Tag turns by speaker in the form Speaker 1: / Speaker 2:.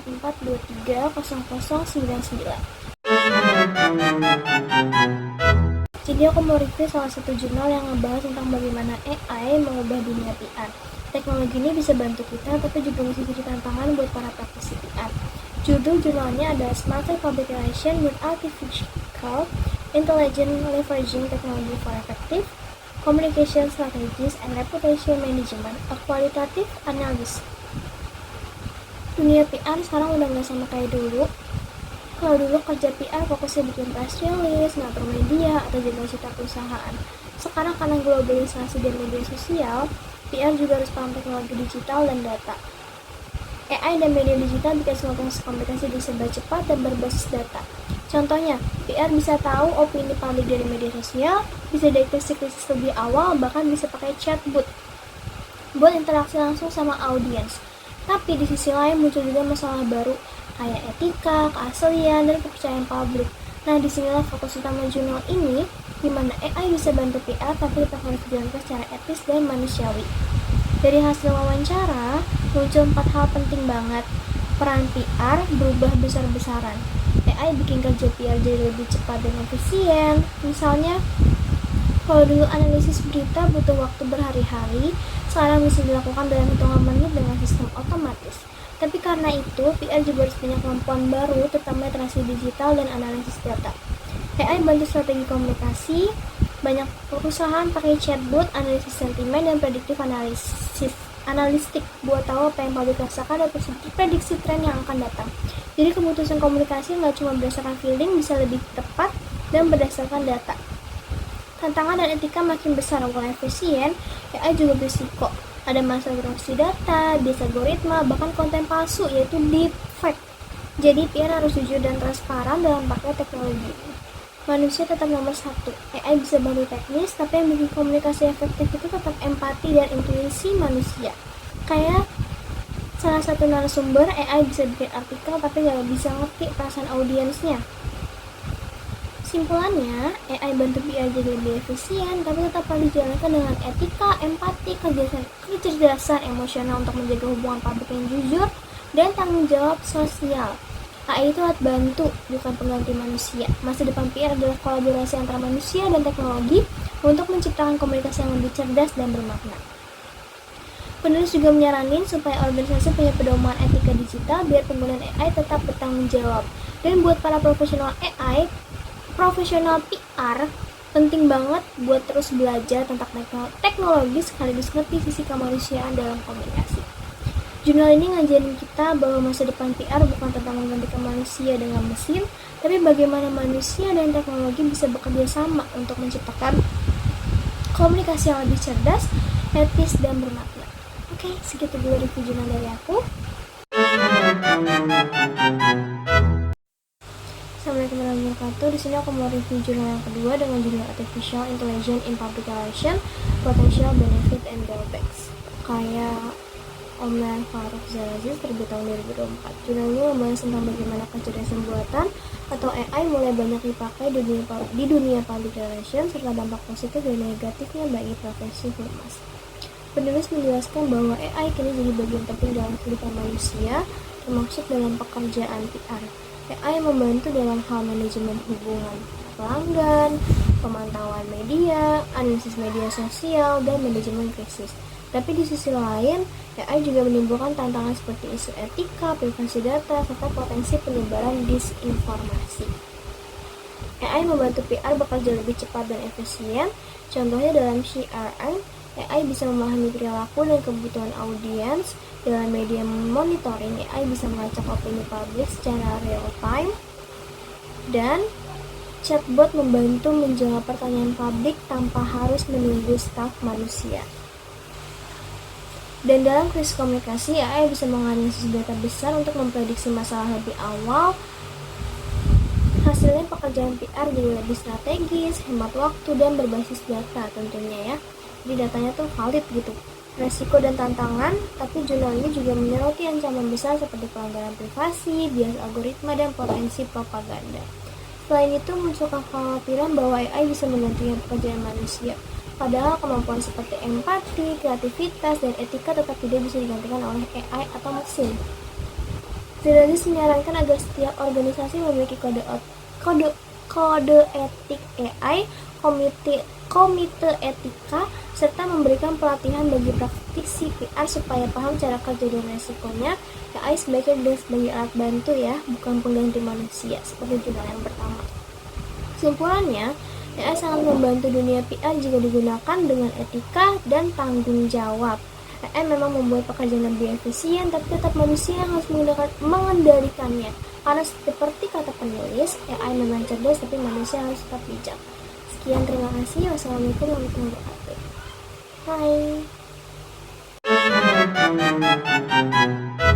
Speaker 1: 144230099. Jadi aku mau review salah satu jurnal yang ngebahas tentang bagaimana AI mengubah dunia PR. Teknologi ini bisa bantu kita, tapi juga bisa jadi tantangan buat para praktisi PR. Judul jurnalnya adalah Smarter Public Relations with Artificial Intelligence Leveraging Technology for Effective Communication Strategies and Reputation Management, a Qualitative Analysis. Dunia PR sekarang udah gak sama kayak dulu. Kalau dulu kerja PR fokusnya bikin press release, ngatur media, atau jaga cita perusahaan. Sekarang karena globalisasi dan media sosial, PR juga harus paham teknologi digital dan data. AI dan media digital bikin semua proses komunikasi disebar cepat dan berbasis data. Contohnya, PR bisa tahu opini publik dari media sosial, bisa deteksi krisis lebih awal, bahkan bisa pakai chatbot buat interaksi langsung sama audiens. Tapi di sisi lain muncul juga masalah baru kayak etika, keaslian, dan kepercayaan publik. Nah, disinilah fokus utama jurnal ini, di mana AI bisa bantu PR tapi tetap harus dijalankan secara etis dan manusiawi. Dari hasil wawancara, muncul 4 hal penting banget. Peran PR berubah besar-besaran. AI bikin kerja PR jadi lebih cepat dan efisien. Misalnya, kalau dulu analisis berita butuh waktu berhari-hari, sekarang bisa dilakukan dalam hitungan menit dengan sistem otomatis. Tapi karena itu, PR juga harus punya kemampuan baru, terutama literasi digital dan analisis data. AI bantu strategi komunikasi, banyak perusahaan pakai chatbot, analisis sentimen, dan prediktif analistik buat tahu apa yang publik rasakan dan prediksi tren yang akan datang. Jadi keputusan komunikasi nggak cuma berdasarkan feeling, bisa lebih tepat dan berdasarkan data. Tantangan dan etika makin besar. Kalau efisien, AI juga berisiko. Ada masalah korupsi data, bias algoritma, bahkan konten palsu, yaitu deepfake. Jadi PR harus jujur dan transparan dalam pakai teknologi ini. Manusia tetap nomor 1. AI bisa bantu teknis, tapi yang bikin komunikasi efektif itu tetap empati dan intuisi manusia. Kayak salah satu narasumber, AI bisa bikin artikel tapi gak bisa ngerti perasaan audiensnya. Simpulannya, AI bantu PR jadi lebih efisien, tapi tetap harus dijalankan dengan etika, empati, kecerdasan emosional untuk menjaga hubungan publik yang jujur, dan tanggung jawab sosial. AI itu alat bantu, bukan pengganti manusia. Masa depan PR adalah kolaborasi antara manusia dan teknologi untuk menciptakan komunikasi yang lebih cerdas dan bermakna. Penulis juga menyaranin supaya organisasi punya pedoman etika digital biar penggunaan AI tetap bertanggung jawab. Dan buat para profesional PR, penting banget buat terus belajar tentang teknologi sekaligus ngerti sisi kemanusiaan dalam komunikasi. Jurnal ini ngajarin kita bahwa masa depan PR bukan tentang menggantikan manusia dengan mesin, tapi bagaimana manusia dan teknologi bisa bekerja sama untuk menciptakan komunikasi yang lebih cerdas, etis, dan bermakna. Oke, segitu dulu review jurnal dari aku. Assalamualaikum warahmatullahi wabarakatuh. Di sini aku mau review jurnal yang kedua dengan judul Artificial Intelligence in Public Relations, Potential Benefit and Drawbacks. Kayak Omer Farouk Zaraziz terbit tahun 2024. Jurnal ini membahas tentang bagaimana kecerdasan buatan atau AI mulai banyak dipakai di dunia public relations serta dampak positif dan negatifnya bagi profesi humas. Penulis menjelaskan bahwa AI kini jadi bagian penting dalam kehidupan manusia, termasuk dalam pekerjaan PR. AI membantu dalam hal manajemen hubungan pelanggan, pemantauan media, analisis media sosial, dan manajemen krisis. Tapi di sisi lain, AI juga menimbulkan tantangan seperti isu etika, privasi data, serta potensi penyebaran disinformasi. AI membantu PR bekerja lebih cepat dan efisien. Contohnya dalam CRM, AI bisa memahami perilaku dan kebutuhan audiens. Dalam media monitoring, AI bisa melacak opini publik secara real time. Dan chatbot membantu menjawab pertanyaan publik tanpa harus menunggu staf manusia. Dan dalam krisis komunikasi, AI bisa menganalisis data besar untuk memprediksi masalah lebih awal. Hasilnya pekerjaan PR jadi lebih strategis, hemat waktu, dan berbasis data tentunya ya. Jadi datanya tuh valid gitu. Resiko dan tantangan, tapi jurnal ini juga menyoroti ancaman besar seperti pelanggaran privasi, bias algoritma, dan potensi propaganda. Selain itu, muncul kekhawatiran bahwa AI bisa menggantikan pekerjaan manusia. Padahal kemampuan seperti empati, kreativitas, dan etika tetap tidak bisa digantikan oleh AI atau mesin. Zainuddin menyarankan agar setiap organisasi memiliki kode kode etik AI, komite etika, serta memberikan pelatihan bagi praktisi PR supaya paham cara kerja dan resikonya. AI sebaiknya dilihat sebagai alat bantu ya, bukan pengganti manusia, seperti judul yang pertama. Kesimpulannya, AI sangat membantu dunia PR jika digunakan dengan etika dan tanggung jawab. AI memang membuat pekerjaan lebih efisien, tapi tetap manusia yang harus mengendalikannya. Karena seperti kata penulis, AI memang cerdas, tapi manusia harus tetap bijak. Sekian, terima kasih. Wassalamualaikum warahmatullahi wabarakatuh. Bye.